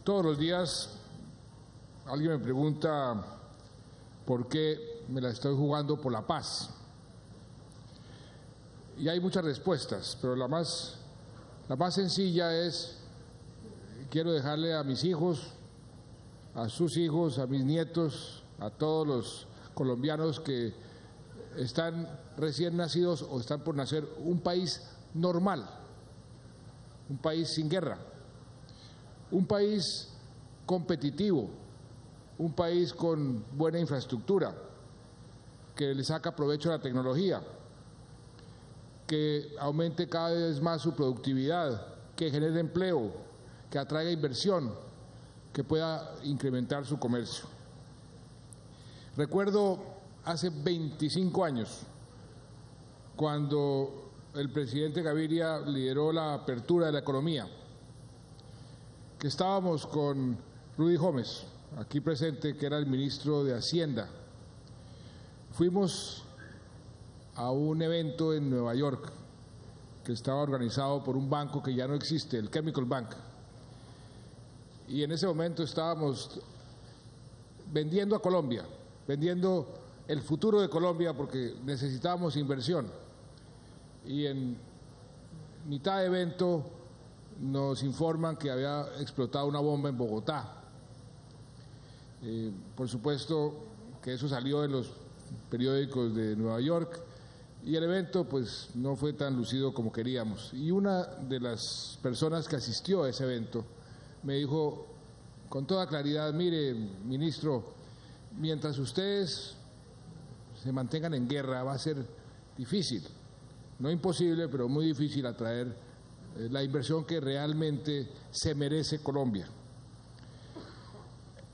Todos los días alguien me pregunta por qué me la estoy jugando por la paz. Y hay muchas respuestas, pero la más sencilla es: quiero dejarle a mis hijos, a sus hijos, a mis nietos, a todos los colombianos que están recién nacidos o están por nacer, un país normal, un país sin guerra, un país competitivo, un país con buena infraestructura, que le saca provecho a la tecnología, que aumente cada vez más su productividad, que genere empleo, que atraiga inversión, que pueda incrementar su comercio. Recuerdo hace 25 años, cuando el presidente Gaviria lideró la apertura de la economía, que estábamos con Rudy Gómez, aquí presente, que era el ministro de Hacienda. Fuimos a un evento en Nueva York que estaba organizado por un banco que ya no existe, el Chemical Bank. Y en ese momento estábamos vendiendo a Colombia, vendiendo el futuro de Colombia, porque necesitábamos inversión. Y en mitad de evento nos informan que había explotado una bomba en Bogotá. Por supuesto que eso salió en los periódicos de Nueva York y el evento pues no fue tan lucido como queríamos. Y una de las personas que asistió a ese evento me dijo con toda claridad: mire, ministro, mientras ustedes se mantengan en guerra va a ser difícil, no imposible, pero muy difícil atraer la inversión que realmente se merece Colombia.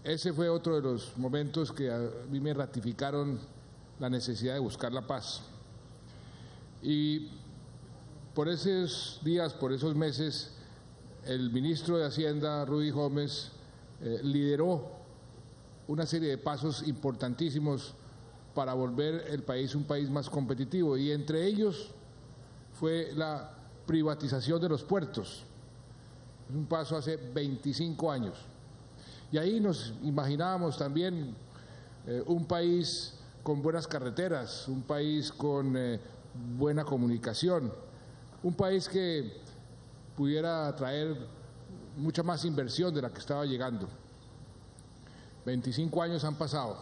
Ese fue otro de los momentos que a mí me ratificaron la necesidad de buscar la paz. Y por esos días, por esos meses, el ministro de Hacienda, Rudy Gómez, lideró una serie de pasos importantísimos para volver el país un país más competitivo, y entre ellos fue la privatización de los puertos. Es un paso hace 25 años. Y ahí nos imaginábamos también un país con buenas carreteras, un país con buena comunicación, un país que pudiera atraer mucha más inversión de la que estaba llegando. 25 años han pasado,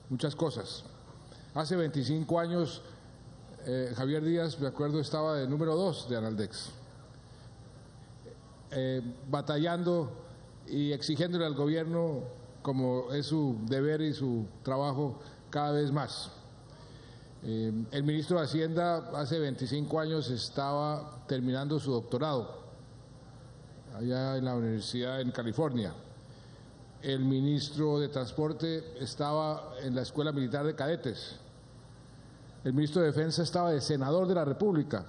muchas cosas. Hace 25 años Javier Díaz, me acuerdo, estaba de número 2 de Analdex, batallando y exigiéndole al gobierno, como es su deber y su trabajo, cada vez más. El ministro de Hacienda hace 25 años estaba terminando su doctorado allá en la universidad en California. El ministro de Transporte estaba en la Escuela Militar de Cadetes. El ministro de Defensa estaba de senador de la República.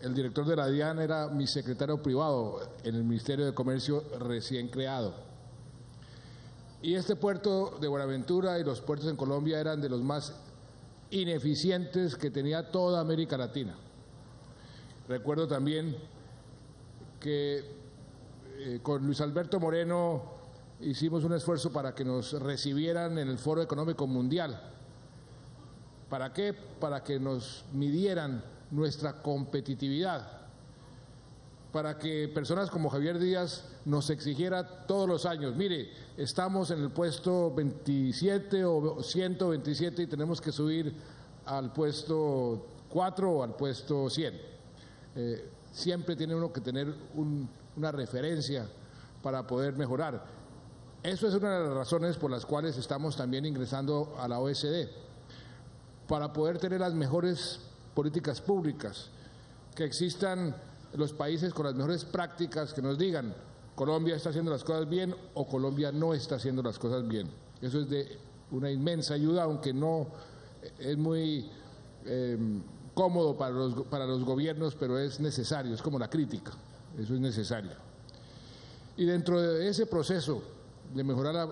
El director de la DIAN era mi secretario privado en el Ministerio de Comercio recién creado. Y este puerto de Buenaventura y los puertos en Colombia eran de los más ineficientes que tenía toda América Latina. Recuerdo también que con Luis Alberto Moreno hicimos un esfuerzo para que nos recibieran en el Foro Económico Mundial. ¿Para qué? Para que nos midieran nuestra competitividad, para que personas como Javier Díaz nos exigiera todos los años: mire, estamos en el puesto 27 o 127 y tenemos que subir al puesto 4 o al puesto 100. Siempre tiene uno que tener una referencia para poder mejorar. Eso es una de las razones por las cuales estamos también ingresando a la OECD, para poder tener las mejores políticas públicas, que existan los países con las mejores prácticas, que nos digan: Colombia está haciendo las cosas bien o Colombia no está haciendo las cosas bien. Eso es de una inmensa ayuda, aunque no es muy cómodo para los gobiernos, pero es necesario, es como la crítica, eso es necesario. Y dentro de ese proceso de mejorar la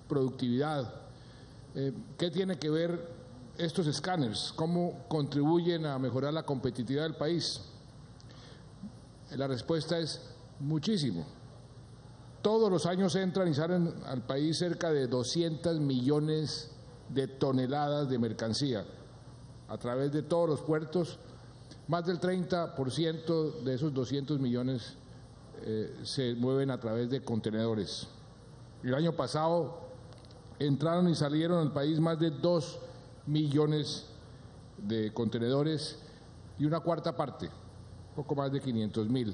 productividad, ¿qué tiene que ver estos escáneres? ¿Cómo contribuyen a mejorar la competitividad del país? La respuesta es muchísimo. Todos los años entran y salen al país cerca de 200 millones de toneladas de mercancía a través de todos los puertos. Más del 30% de esos 200 millones se mueven a través de contenedores. El año pasado entraron y salieron al país más de 2 millones de contenedores y una cuarta parte, poco más de 500.000,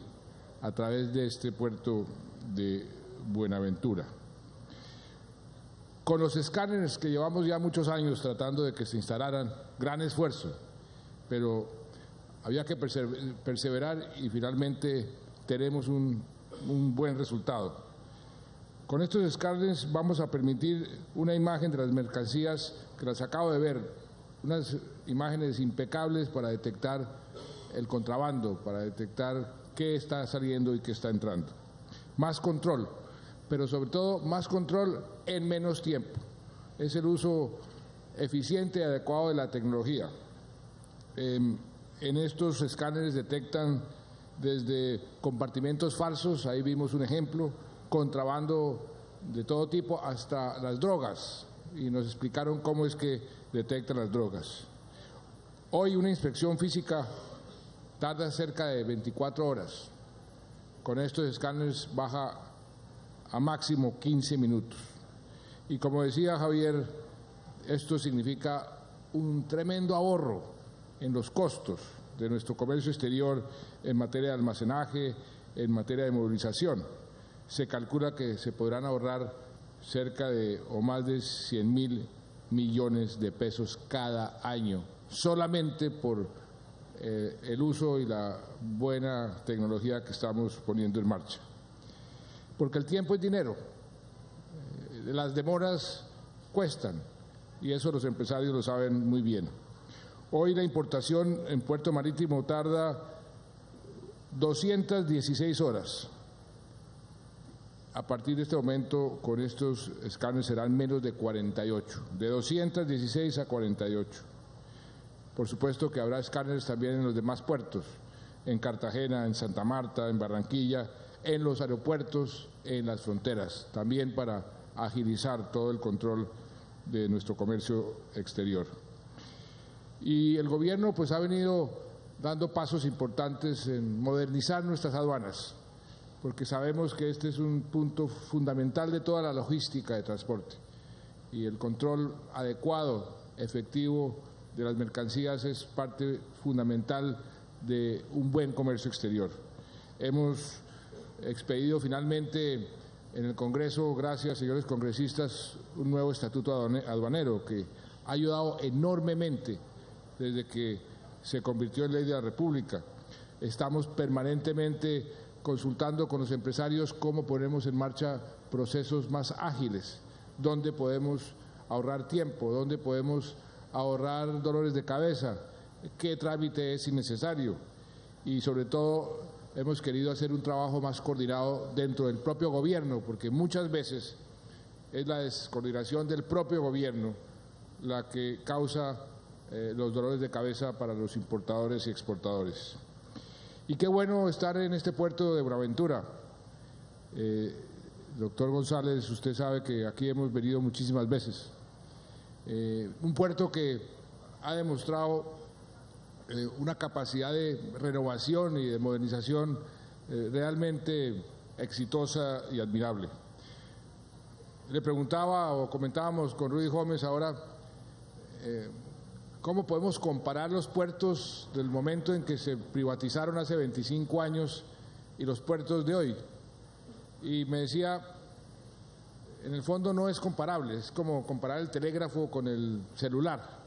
a través de este puerto de Buenaventura. Con los escáneres que llevamos ya muchos años tratando de que se instalaran, gran esfuerzo, pero había que perseverar y finalmente tenemos un buen resultado. Con estos escáneres vamos a permitir una imagen de las mercancías que las acabo de ver, unas imágenes impecables para detectar el contrabando, para detectar qué está saliendo y qué está entrando. Más control, pero sobre todo más control en menos tiempo. Es el uso eficiente y adecuado de la tecnología. En estos escáneres detectan desde compartimentos falsos, ahí vimos un ejemplo, contrabando de todo tipo, hasta las drogas, y nos explicaron cómo es que detectan las drogas. Hoy una inspección física tarda cerca de 24 horas. Con estos escáneres baja a máximo 15 minutos. Y como decía Javier, esto significa un tremendo ahorro en los costos de nuestro comercio exterior en materia de almacenaje, en materia de movilización. Se calcula que se podrán ahorrar cerca de o más de 100.000 millones de pesos cada año, solamente por el uso y la buena tecnología que estamos poniendo en marcha. Porque el tiempo es dinero, las demoras cuestan y eso los empresarios lo saben muy bien. Hoy la importación en Puerto Marítimo tarda 216 horas. A partir de este momento, con estos escáneres serán menos de 48, de 216 a 48. Por supuesto que habrá escáneres también en los demás puertos, en Cartagena, en Santa Marta, en Barranquilla, en los aeropuertos, en las fronteras, también para agilizar todo el control de nuestro comercio exterior. Y el gobierno pues ha venido dando pasos importantes en modernizar nuestras aduanas, porque sabemos que este es un punto fundamental de toda la logística de transporte y el control adecuado, efectivo de las mercancías es parte fundamental de un buen comercio exterior. Hemos expedido finalmente en el Congreso, gracias señores congresistas, un nuevo estatuto aduanero que ha ayudado enormemente desde que se convirtió en ley de la República. Estamos permanentemente consultando con los empresarios cómo ponemos en marcha procesos más ágiles, dónde podemos ahorrar tiempo, dónde podemos ahorrar dolores de cabeza, qué trámite es innecesario y sobre todo hemos querido hacer un trabajo más coordinado dentro del propio gobierno, porque muchas veces es la descoordinación del propio gobierno la que causa los dolores de cabeza para los importadores y exportadores. Y qué bueno estar en este puerto de Buenaventura. Doctor González, usted sabe que aquí hemos venido muchísimas veces. Un puerto que ha demostrado una capacidad de renovación y de modernización realmente exitosa y admirable. Le preguntaba o comentábamos con Rudy Gómez ahora cómo podemos comparar los puertos del momento en que se privatizaron hace 25 años y los puertos de hoy. Y me decía, en el fondo no es comparable, es como comparar el telégrafo con el celular.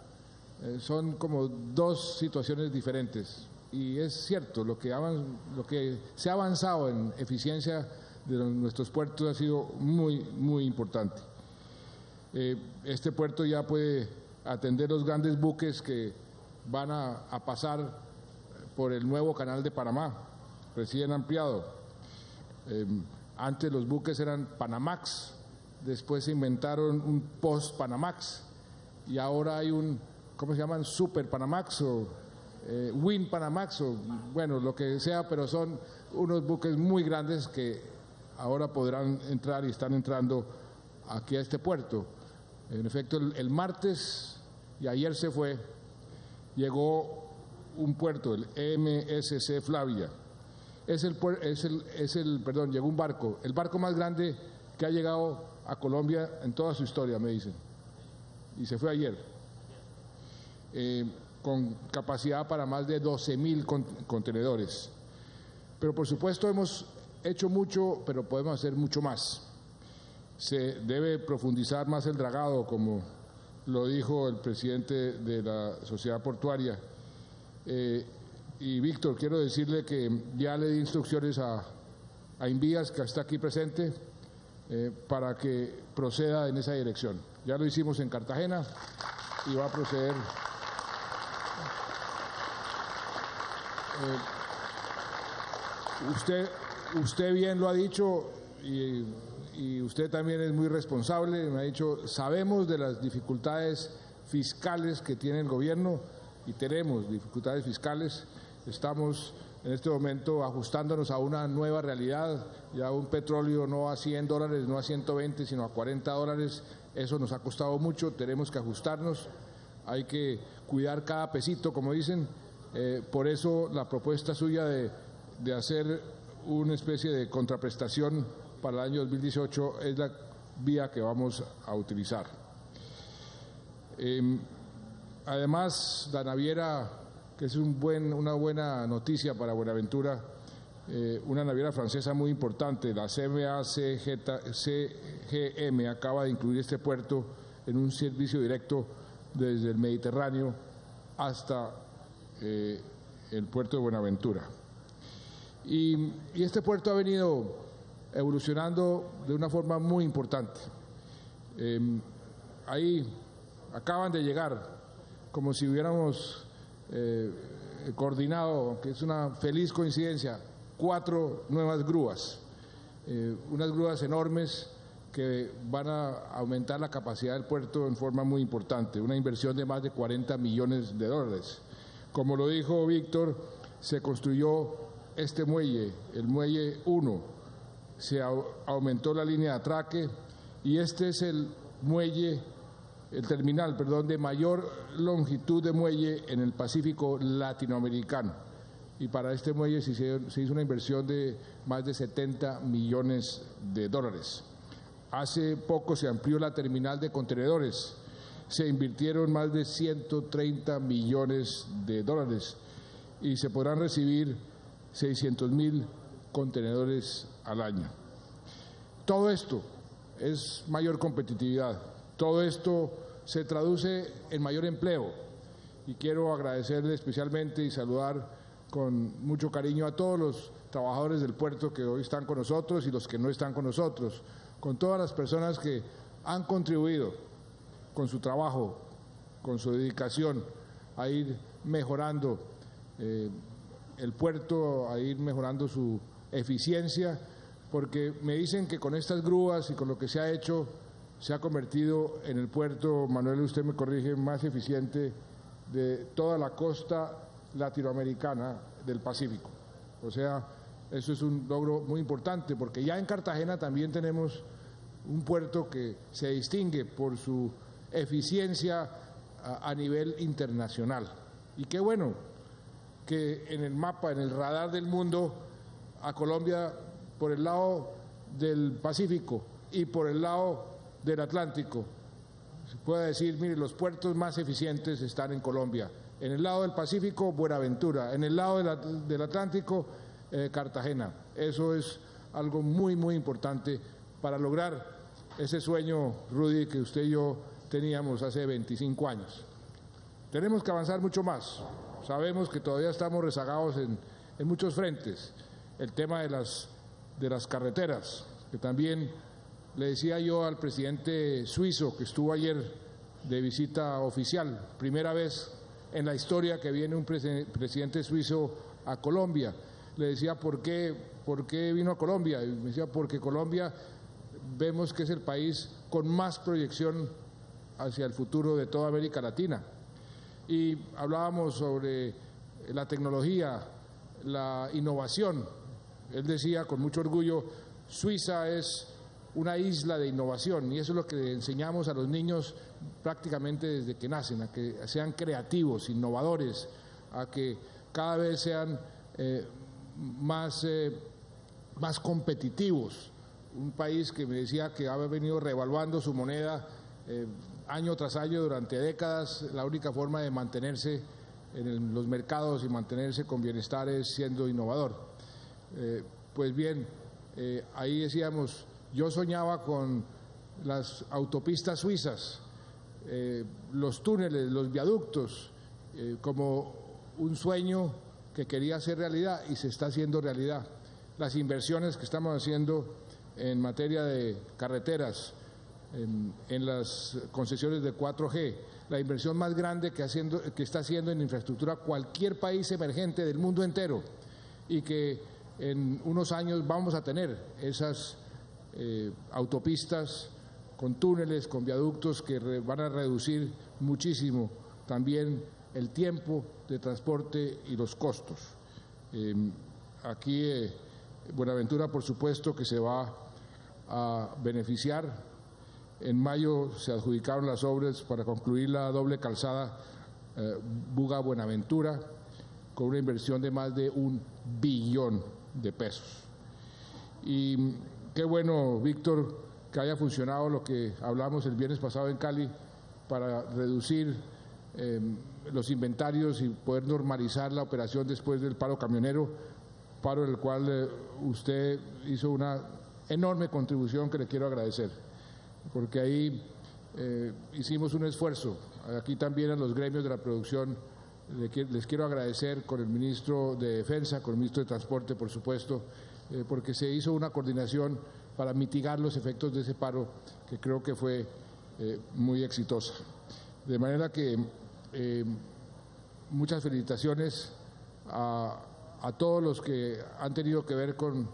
Son como dos situaciones diferentes y es cierto, lo que se ha avanzado en eficiencia de nuestros puertos ha sido muy importante. Este puerto ya puede atender los grandes buques que van a pasar por el nuevo canal de Panamá, recién ampliado. Antes los buques eran Panamax, después se inventaron un post-Panamax y ahora hay un, ¿cómo se llaman? Super Panamax o Win Panamax o bueno, lo que sea, pero son unos buques muy grandes que ahora podrán entrar y están entrando aquí a este puerto. En efecto, el martes, y ayer se fue, llegó un puerto, el MSC Flavia. Llegó un barco, el barco más grande que ha llegado a Colombia en toda su historia, me dicen. Y se fue ayer, con capacidad para más de 12.000 contenedores. Pero por supuesto hemos hecho mucho, pero podemos hacer mucho más. Se debe profundizar más el dragado, como lo dijo el presidente de la Sociedad Portuaria. Y Víctor, quiero decirle que ya le di instrucciones a Invías, que está aquí presente, para que proceda en esa dirección. Ya lo hicimos en Cartagena y va a proceder. Usted bien lo ha dicho y usted también es muy responsable. Me ha dicho, sabemos de las dificultades fiscales que tiene el gobierno y tenemos dificultades fiscales. Estamos en este momento ajustándonos a una nueva realidad, ya un petróleo no a $100, no a 120, sino a $40. Eso nos ha costado mucho, tenemos que ajustarnos, hay que cuidar cada pesito, como dicen. Por eso la propuesta suya de hacer una especie de contraprestación para el año 2018 es la vía que vamos a utilizar. Además, la naviera, que es una buena noticia para Buenaventura, una naviera francesa muy importante, la CMA CGM, acaba de incluir este puerto en un servicio directo desde el Mediterráneo hasta el puerto de Buenaventura. Y este puerto ha venido evolucionando de una forma muy importante. Ahí acaban de llegar, como si hubiéramos coordinado, que es una feliz coincidencia, 4 nuevas grúas, unas grúas enormes que van a aumentar la capacidad del puerto en forma muy importante, una inversión de más de $40 millones. Como lo dijo Víctor, se construyó este muelle, el muelle 1, se aumentó la línea de atraque y este es el terminal de mayor longitud de muelle en el Pacífico latinoamericano. Y para este muelle se hizo una inversión de más de $70 millones. Hace poco se amplió la terminal de contenedores, se invirtieron más de $130 millones y se podrán recibir 600.000 contenedores al año. Todo esto es mayor competitividad, todo esto se traduce en mayor empleo y quiero agradecerle especialmente y saludar con mucho cariño a todos los trabajadores del puerto que hoy están con nosotros y los que no están con nosotros, con todas las personas que han contribuido con su trabajo, con su dedicación a ir mejorando el puerto, a ir mejorando su eficiencia, porque me dicen que con estas grúas y con lo que se ha hecho, se ha convertido en el puerto, Manuel, usted me corrige, más eficiente de toda la costa latinoamericana del Pacífico. O sea, eso es un logro muy importante, porque ya en Cartagena también tenemos un puerto que se distingue por su eficiencia a nivel internacional. Y qué bueno que en el mapa, en el radar del mundo, a Colombia por el lado del Pacífico y por el lado del Atlántico se puede decir, mire, los puertos más eficientes están en Colombia. En el lado del Pacífico, Buenaventura. En el lado del Atlántico, Cartagena. Eso es algo muy, muy importante para lograr ese sueño, Rudy, que usted y yo teníamos hace 25 años. Tenemos que avanzar mucho más. Sabemos que todavía estamos rezagados en muchos frentes. El tema de las carreteras, que también le decía yo al presidente suizo que estuvo ayer de visita oficial, primera vez en la historia que viene un presidente suizo a Colombia. Le decía, ¿por qué vino a Colombia? Y me decía, porque Colombia vemos que es el país con más proyección hacia el futuro de toda América Latina. Y hablábamos sobre la tecnología, la innovación. Él decía con mucho orgullo, Suiza es una isla de innovación y eso es lo que enseñamos a los niños prácticamente desde que nacen, a que sean creativos, innovadores, a que cada vez sean más competitivos. Un país que me decía que ha venido reevaluando su moneda año tras año durante décadas. La única forma de mantenerse en los mercados y mantenerse con bienestar es siendo innovador. Pues bien, ahí decíamos, yo soñaba con las autopistas suizas, los túneles, los viaductos, como un sueño que quería hacer realidad y se está haciendo realidad. Las inversiones que estamos haciendo en materia de carreteras, en las concesiones de 4G, la inversión más grande que está haciendo en infraestructura cualquier país emergente del mundo entero, y que en unos años vamos a tener esas autopistas con túneles, con viaductos que van a reducir muchísimo también el tiempo de transporte y los costos. Aquí Buenaventura, por supuesto, que se va a beneficiar. En mayo se adjudicaron las obras para concluir la doble calzada Buga-Buenaventura, con una inversión de más de $1 billón. Y qué bueno, Víctor, que haya funcionado lo que hablamos el viernes pasado en Cali para reducir los inventarios y poder normalizar la operación después del paro camionero, paro en el cual usted hizo una enorme contribución que le quiero agradecer, porque ahí hicimos un esfuerzo. Aquí también a los gremios de la producción les quiero agradecer, con el ministro de Defensa, con el ministro de Transporte, por supuesto, porque se hizo una coordinación para mitigar los efectos de ese paro, que creo que fue muy exitosa. De manera que muchas felicitaciones a todos los que han tenido que ver con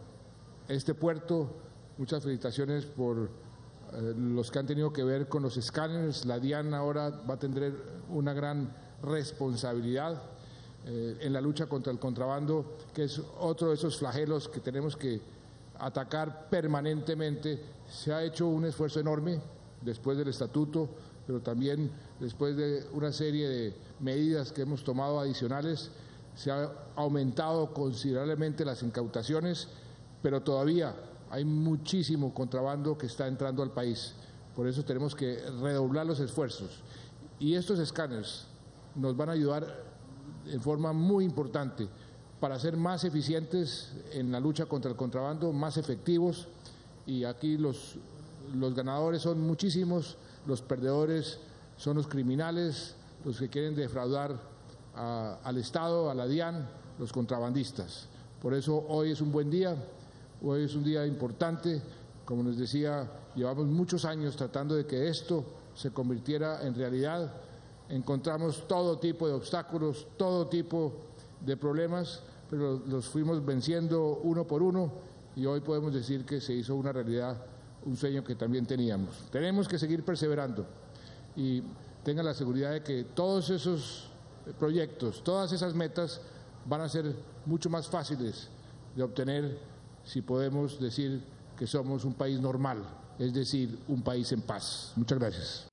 este puerto, muchas felicitaciones por los que han tenido que ver con los escáneres. La DIAN ahora va a tener una gran responsabilidad en la lucha contra el contrabando, que es otro de esos flagelos que tenemos que atacar permanentemente. Se ha hecho un esfuerzo enorme después del estatuto, pero también después de una serie de medidas que hemos tomado adicionales. Se ha aumentado considerablemente las incautaciones, pero todavía hay muchísimo contrabando que está entrando al país. Por eso tenemos que redoblar los esfuerzos. Y estos escáneres nos van a ayudar en forma muy importante para ser más eficientes en la lucha contra el contrabando, más efectivos. Y aquí los ganadores son muchísimos, los perdedores son los criminales, los que quieren defraudar al Estado, a la DIAN, los contrabandistas. Por eso hoy es un buen día. Hoy es un día importante. Como les decía, llevamos muchos años tratando de que esto se convirtiera en realidad. Encontramos todo tipo de obstáculos, todo tipo de problemas, pero los fuimos venciendo uno por uno y hoy podemos decir que se hizo una realidad, un sueño que también teníamos. Tenemos que seguir perseverando y tengan la seguridad de que todos esos proyectos, todas esas metas van a ser mucho más fáciles de obtener si podemos decir que somos un país normal, es decir, un país en paz. Muchas gracias.